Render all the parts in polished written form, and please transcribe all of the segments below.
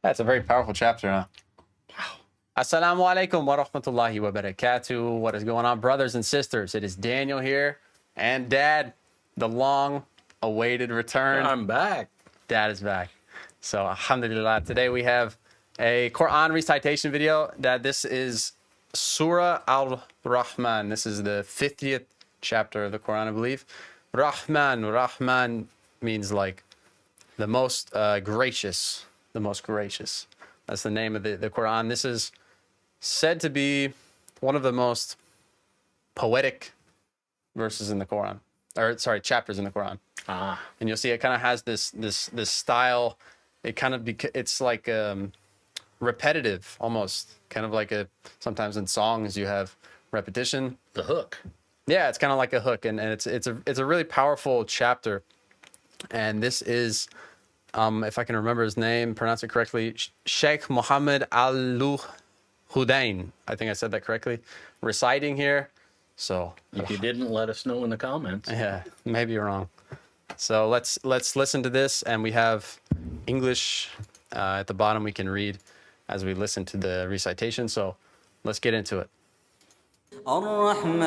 That's a very powerful chapter, huh? Assalamu alaikum wa rahmatullahi wa barakatuh. What is going on, brothers and sisters? It is Daniel here, and Dad, the long-awaited return. I'm back. Dad is back. So, alhamdulillah. Today we have a Quran recitation video. Dad, this is Surah Al-Rahman. This is the 50th chapter of the Quran, I believe. Rahman means like the most gracious. The most gracious. That's the name of the Quran. This is said to be one of the most poetic verses in the Quran, or sorry, chapters in the Quran. And you'll see it kind of has this style. It kind of it's like repetitive almost, kind of like sometimes in songs you have repetition. The hook. Yeah, it's kind of like a hook, and it's a really powerful chapter. And this is, if I can remember his name, pronounce it correctly, Sheikh Muhammad Al-Hudain. I think I said that correctly. Reciting here. So if you didn't, let us know in the comments. Yeah, maybe you're wrong. So let's listen to this, and we have English at the bottom. We can read as we listen to the recitation. So let's get into it. Ar-Rahman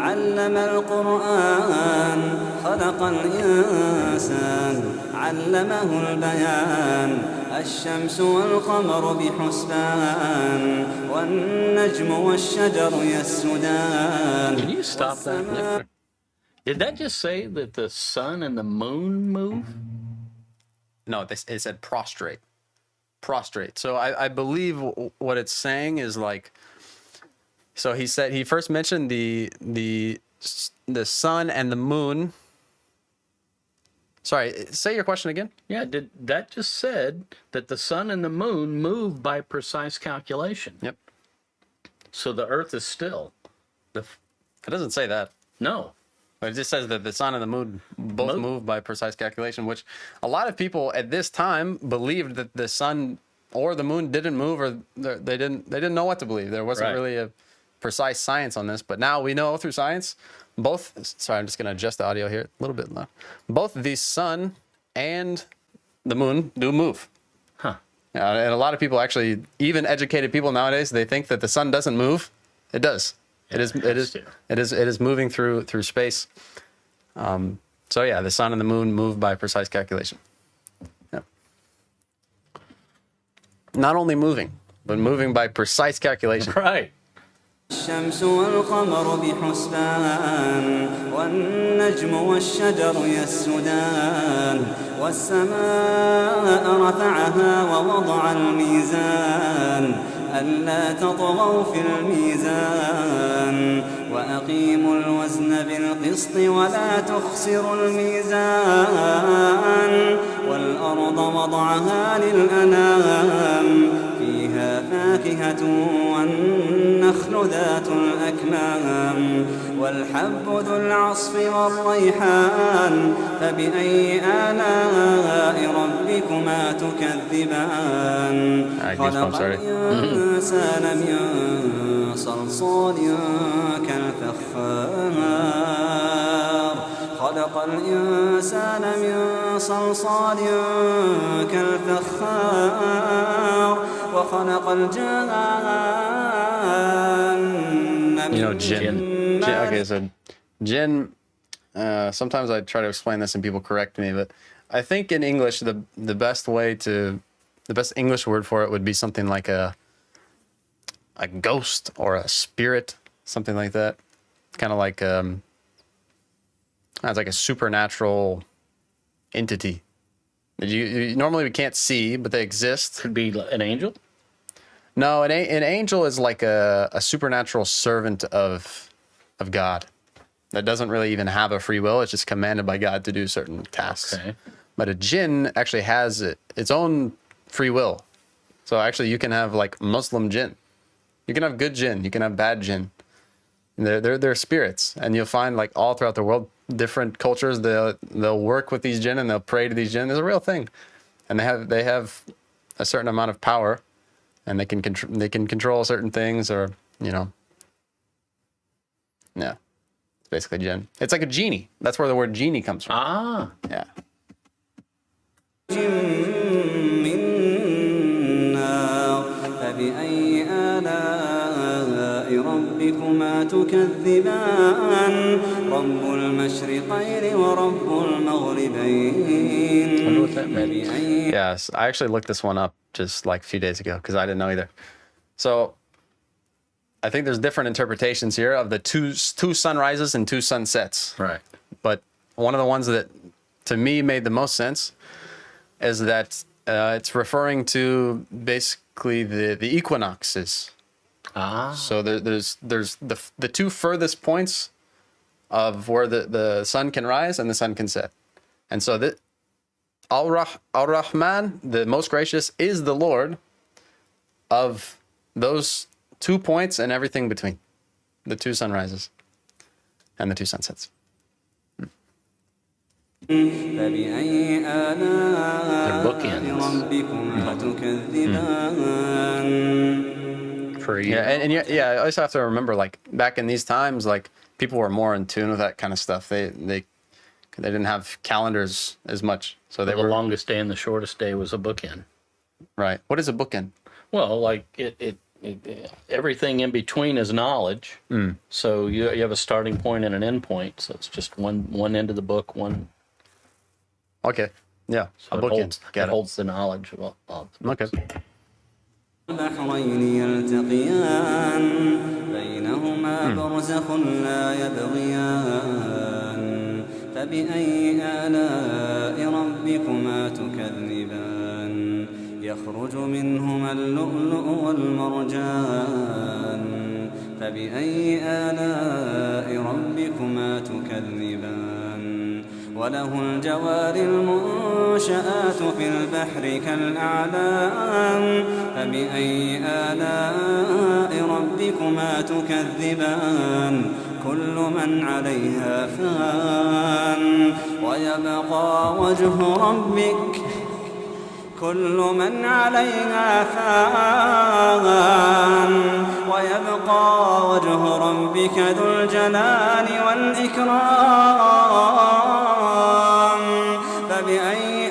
علم القرآن خلق الإنسان علمه البيان الشمس والقمر بحسبان والنجم والشجر يسجدان. Can you stop that? Did that just say that the sun and the moon move? No, it said prostrate. Prostrate. So I believe what it's saying is like, so he said, he first mentioned the sun and the moon. Sorry, say your question again. Yeah, that just said that the sun and the moon move by precise calculation. Yep. So the earth is still. It doesn't say that. No. It just says that the sun and the moon both move by precise calculation, which a lot of people at this time believed that the sun or the moon didn't move, or they didn't know what to believe. There wasn't really a precise science on this, but now we know through science, both. Sorry, I'm just going to adjust the audio here a little bit loud. Both the sun and the moon do move. Huh. And a lot of people, actually, even educated people nowadays, they think that the sun doesn't move. It does. It is moving through space. So yeah, the sun and the moon move by precise calculation. Yeah. Not only moving, but moving by precise calculation. Right. الشمس والقمر بحسبان والنجم والشجر يسجدان والسماء رفعها ووضع الميزان ألا تطغوا في الميزان وأقيموا الوزن بالقسط ولا تخسروا الميزان والأرض وضعها للأنام فيها فاكهة والنخل ذات الأكمام والحب ذو العصف والريحان فبأي آلاء ربكما تكذبان خلق الإنسان من صلصال كالفخار خلق الإنسان من صلصال كالفخار وخلق الجان. You know, Jinn. Okay, so Jinn. Sometimes I try to explain this and people correct me, but I think in English the best English word for it would be something like a ghost or a spirit, something like that. Kind of like it's like a supernatural entity that you normally we can't see, but they exist. Could be an angel. No, an angel is like a supernatural servant of God that doesn't really even have a free will. It's just commanded by God to do certain tasks. Okay. But a jinn actually has its own free will. So actually you can have like Muslim jinn. You can have good jinn. You can have bad jinn. And they're spirits. And you'll find like all throughout the world, different cultures, they'll work with these jinn and they'll pray to these jinn. There's a real thing. And they have a certain amount of power, and they can control certain things, or, you know. Yeah. It's basically jinn. It's like a genie. That's where the word genie comes from. Ah. Yeah. تكذبان رب المشرقين ورب المغربين wonder what that meant. Yes, I actually looked this one up just like a few days ago because I didn't know either. So I think there's different interpretations here of the two sunrises and two sunsets. Right. But one of the ones that to me made the most sense is that it's referring to basically the equinoxes. Ah. So there's the two furthest points of where the sun can rise and the sun can set. And so that Ar-Rahman, the most gracious, is the Lord of those 2 points and everything between, the two sunrises and the two sunsets. فبأي آلاء bookends. ربكما تكذبان For you. Yeah, and I also have to remember, like back in these times, like people were more in tune with that kind of stuff. They didn't have calendars as much, so they The were longest day and the shortest day was a bookend. right. What is a bookend? Well, like it everything in between is knowledge. So you have a starting point and an end point. So it's just one end of the book, one. Okay, yeah, So a it bookend. Got it. holds the knowledge of all the books. Okay. البحرين يلتقيان بينهما برزخ لا يبغيان فبأي آلاء ربكما تكذبان يخرج منهما اللؤلؤ والمرجان فبأي آلاء ربكما تكذبان وله الجوار المنشآت في البحر كالأعلام فبأي آلاء ربكما تكذبان كل من عليها فان ويبقى وجه ربك كل من عليها فان ويبقى وجه ربك ذو الجلال والإكرام فبأي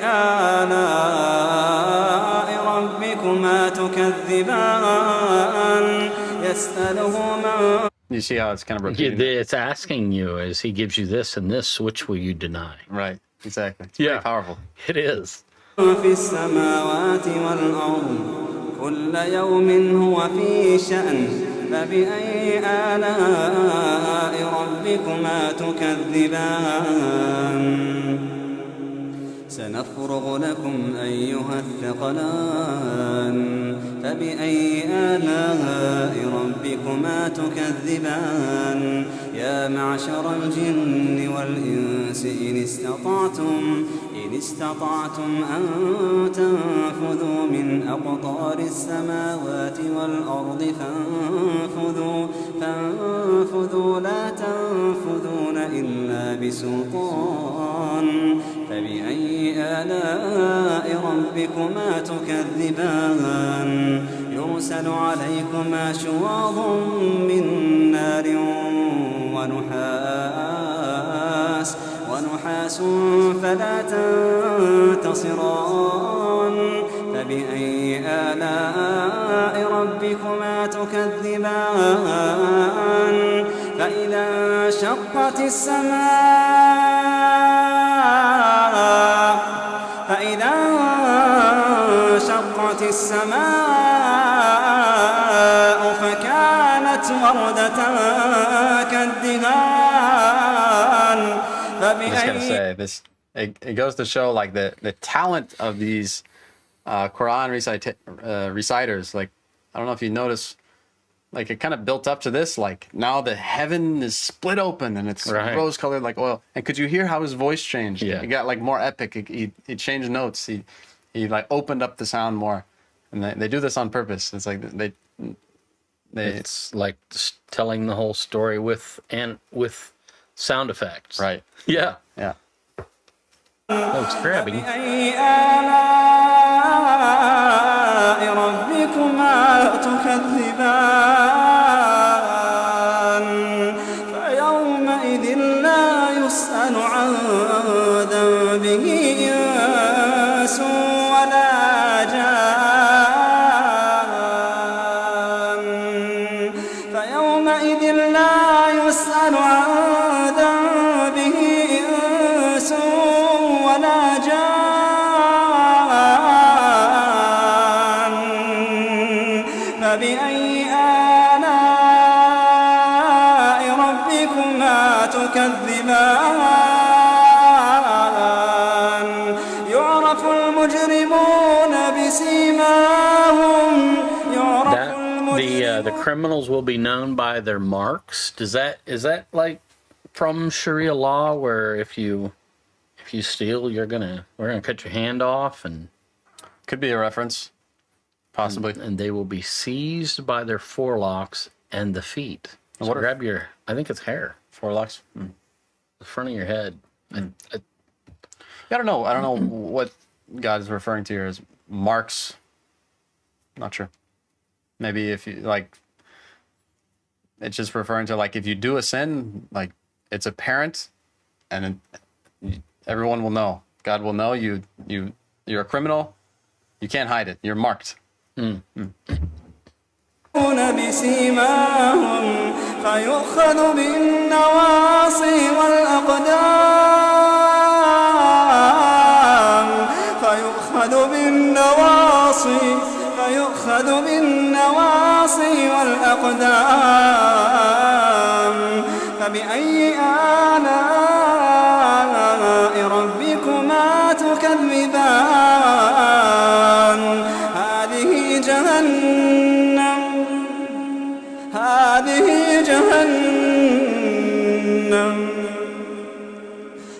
آلاء ربكما تكذبان يسأله من You see how it's kind of repeating? It's asking you as he gives you this and this, which will you deny? Right. Exactly. It's Yeah. very powerful. It is. في السماوات والأرض كل يوم هو في شأن فبأي آلاء ربكما تكذبان سنفرغ لكم أيها الثقلان فبأي آلاء ربكما تكذبان يا معشر الجن والإنس إن استطعتم أن تنفذوا من أقطار السماوات والأرض فانفذوا لا تنفذون إلا بسلطان فبأي آلاء ربكما تكذبان يرسل عليكما شواظ من نار ونحاس فلا تنتصران فبأي آلاء ربكما تكذبان فإذا انشقت السماء فكانت وردة كالدهان I'm just gonna say this. It goes to show like the talent of these Quran reciters. Like I don't know if you notice, like it kind of built up to this. Like now the heaven is split open and it's Right. rose colored like oil. And could you hear how his voice changed? Yeah. It got like more epic. He changed notes. He like opened up the sound more. And they do this on purpose. It's like they It's like telling the whole story with sound effects. right. Yeah. Yeah. Oh, it's grabbing. فبأي آلاء ربكما تكذبان فيومئذ لا يسأل عن ذنبه إنس ولا جان فيومئذ لا تكذبان يعرف المجرمون بسيماهم The criminals will be known by their marks. Is that like from Sharia law, where if you steal, we're gonna cut your hand off, and Could be a reference, possibly. and they will be seized by their forelocks and the feet. So What are- grab your, I think it's hair, Forelocks. the front of your head. I don't know. I don't know what God is referring to here as marks. Not sure. Maybe if you like, it's just referring to like if you do a sin, like it's apparent, and everyone will know. God will know you're a criminal. You can't hide it. You're marked. بسيماهم فيؤخذ بالنواصي والأقدام فيؤخذ بالنواصي والأقدام فبأي آلاء ربكما تكذبان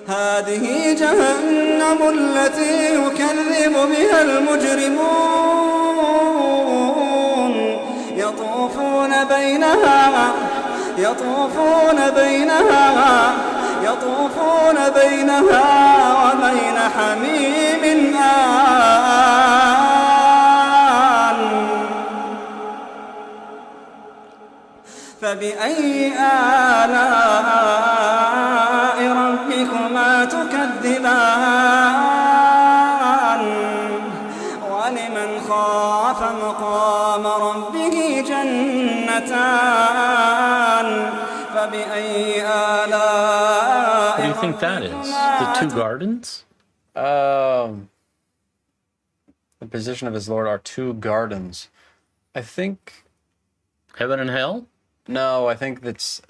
هذه جهنم التي يكذب بها المجرمون يطوفون بينها وبين حميم آن فبأي آلاء ربكما تكذبان ولمن خاف مقام ربه جنتان فبأي آلاء What do you think that is? The two gardens? The position of his Lord are two gardens. I think. Heaven and hell? No, I think that's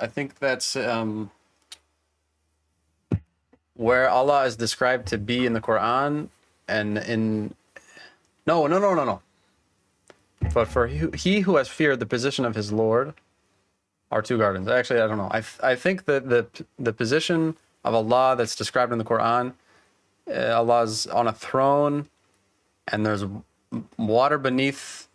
where Allah is described to be in the Quran, and in no. But for he who has feared the position of his Lord are two gardens. Actually, I don't know. I think that the position of Allah that's described in the Quran, Allah's on a throne, and there's water beneath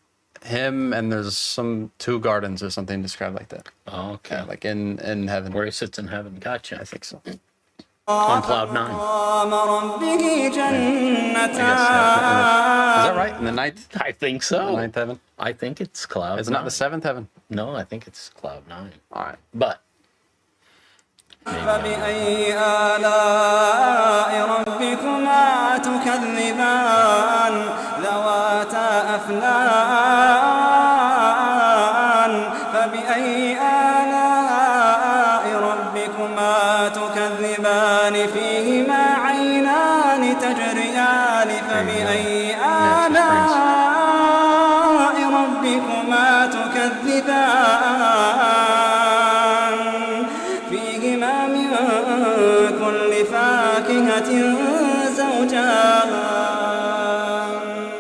him, and there's some two gardens or something described like that. Oh, okay. Yeah, like in heaven. Where he sits in heaven. Gotcha. I think so. On cloud 9. Is that right? In the ninth? I think The so. ninth heaven? I think it's cloud Is it 9. not the seventh heaven? No, I think it's cloud 9. All right. But فبأي آلاء ربكما تكذبان ذواتا أفنان فبأي آلاء ربكما تكذبان فيهما عينان تجريان فبأي آلاء ربكما تكذبان فيهما من كل فاكهة زوجان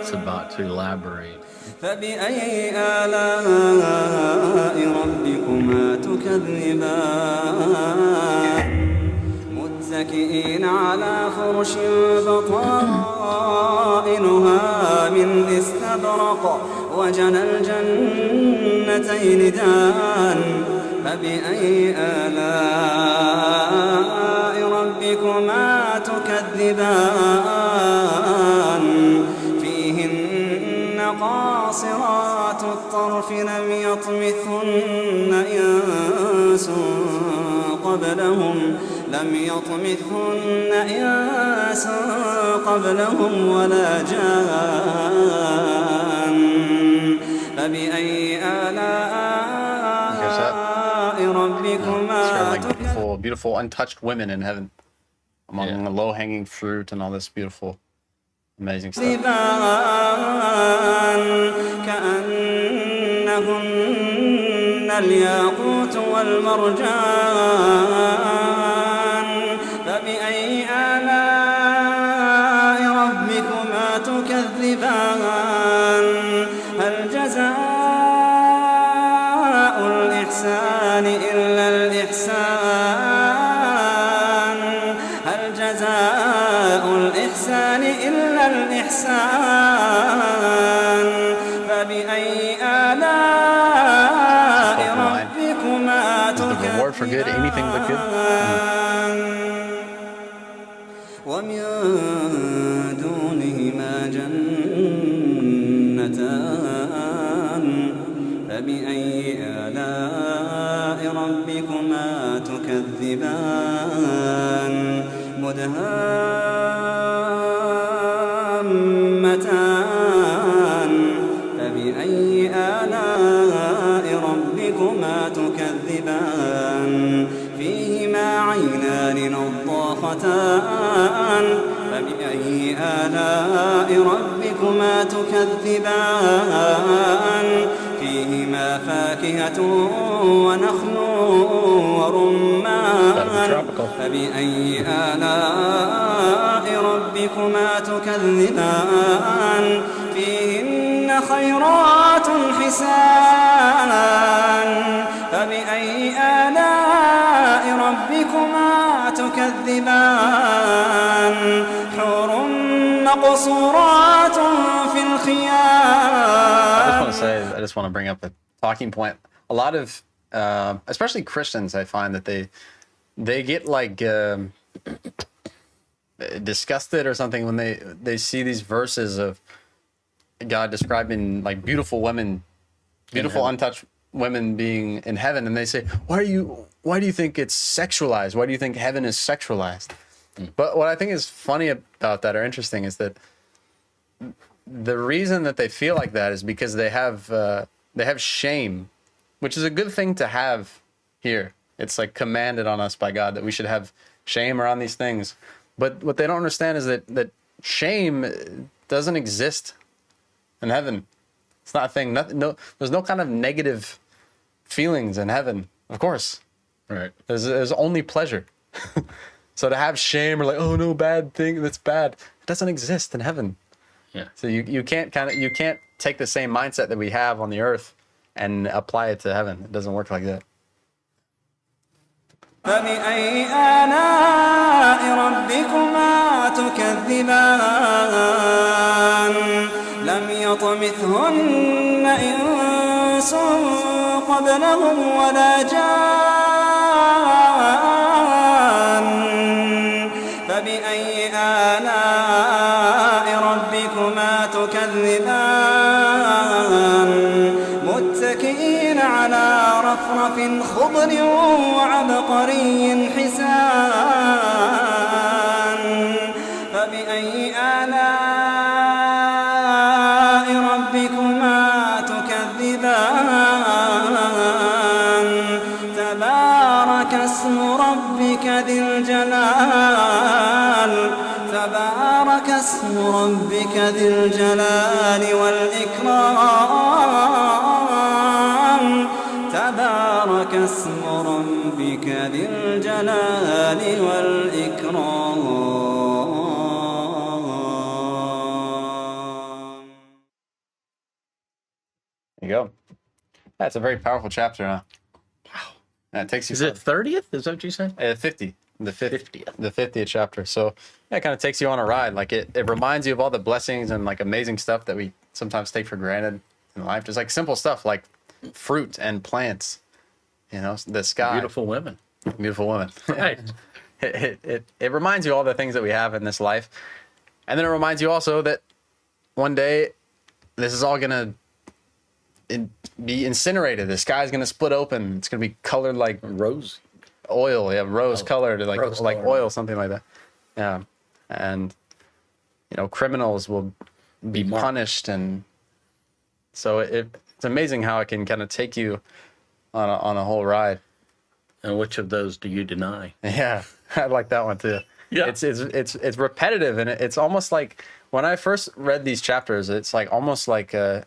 it's about to elaborate. فبأي آلاء ربكما تكذبان متكئين على فرش بطائنها من استبرق وجنى الجنتين دان فبأي آلاء ربكما تكذبان فيهن قاصرات الطرف لم يطمثهن إنس قبلهم ولا جان فبأي آلاء ربكما Like beautiful untouched women in heaven, among the low-hanging fruit and all this beautiful, amazing stuff. كأنهن الياقوت والمرجان تكذبان هل جزاء الإحسان إلا الإحسان هل جزاء الإحسان إلا الإحسان فبأي آلاء ربكما reward for good anything but good. ومن دونهما جنتان فبأي آلاء ربكما تكذبان مدهامتان فبأي آلاء ربكما تكذبان فيهما عينان نضاختان فبأي آلاء ربكما تكذبان فيهما فاكهة ونخل ورمان فبأي آلاء ربكما تكذبان فيهن خيرات حسان فبأي آلاء ربكما تكذبان حور مقصورات في الخيام. I just want to bring up a talking point. A lot of, especially Christians, I find that they get like disgusted or something when they see these verses of God describing like beautiful women, beautiful untouched women being in heaven, and they say, why do you think it's sexualized? Why do you think heaven is sexualized? But what I think is funny about that, or interesting, is that the reason that they feel like that is because they have shame, which is a good thing to have here. It's like commanded on us by God that we should have shame around these things. But what they don't understand is that shame doesn't exist in heaven. It's not a thing. There's no kind of negative feelings in heaven. Of course, Right. there's only pleasure. So to have shame or like, oh no, bad thing, that's bad, it doesn't exist in heaven. Yeah. So you can't take the same mindset that we have on the earth and apply it to heaven. It doesn't work like that. فبأي آلاء ربكما تكذبان لم يطمثهن إنس قبلهم ولا جان فبأي آلاء ربكما تكذبان متكئين على رفرف خضر وعبقري حسان فبأي آلاء ربكما تكذبان تبارك اسم ربك ذي الجلال تبارك اسم ربك ذي الجلال والإكرام تبارك اسم ربك ذي الجلال والإكرام. There you go. That's a very powerful chapter, huh? Wow. And it takes you. Is it 30th? Is that what you said? 50? The 50th chapter. So yeah, it kind of takes you on a ride. Like it reminds you of all the blessings and like amazing stuff that we sometimes take for granted in life. Just like simple stuff like fruit and plants, you know, the sky. Beautiful women. Right. It reminds you all the things that we have in this life. And then it reminds you also that one day this is all going to be incinerated. The sky's going to split open. It's going to be colored like Rose. oil. Yeah, rose colored, like Rose like color. oil, something like that. Yeah. And, you know, criminals will be marked. punished. And so it's amazing how it can kind of take you on a whole ride. And which of those do you deny? Yeah, I like that one too. Yeah. It's repetitive, and it's almost like when I first read these chapters, it's like almost like a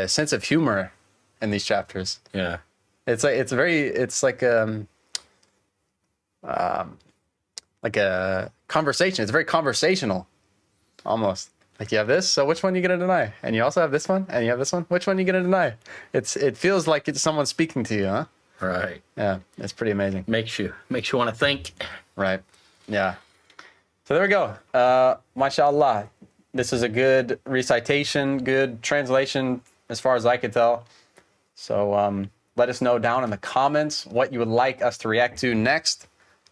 sense of humor in these chapters. Yeah. It's like a conversation. It's very conversational, almost. Like you have this, so which one you gonna deny? And you also have this one, and you have this one. Which one you gonna deny? It feels like it's someone speaking to you, huh? Right. Yeah, it's pretty amazing. Makes you want to think. Right. Yeah. So there we go. MashaAllah. This is a good recitation, good translation as far as I could tell. So let us know down in the comments what you would like us to react to next.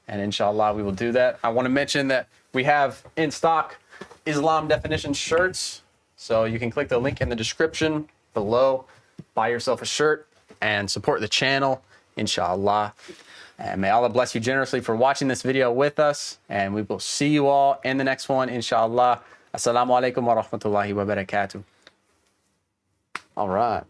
And inshallah, we will do that. I want to mention that we have in stock Islam definition shirts. So you can click the link in the description below, buy yourself a shirt, and support the channel, inshallah. And may Allah bless you generously for watching this video with us. And we will see you all in the next one, inshallah. Assalamu alaikum wa rahmatullahi wa barakatuh. All right.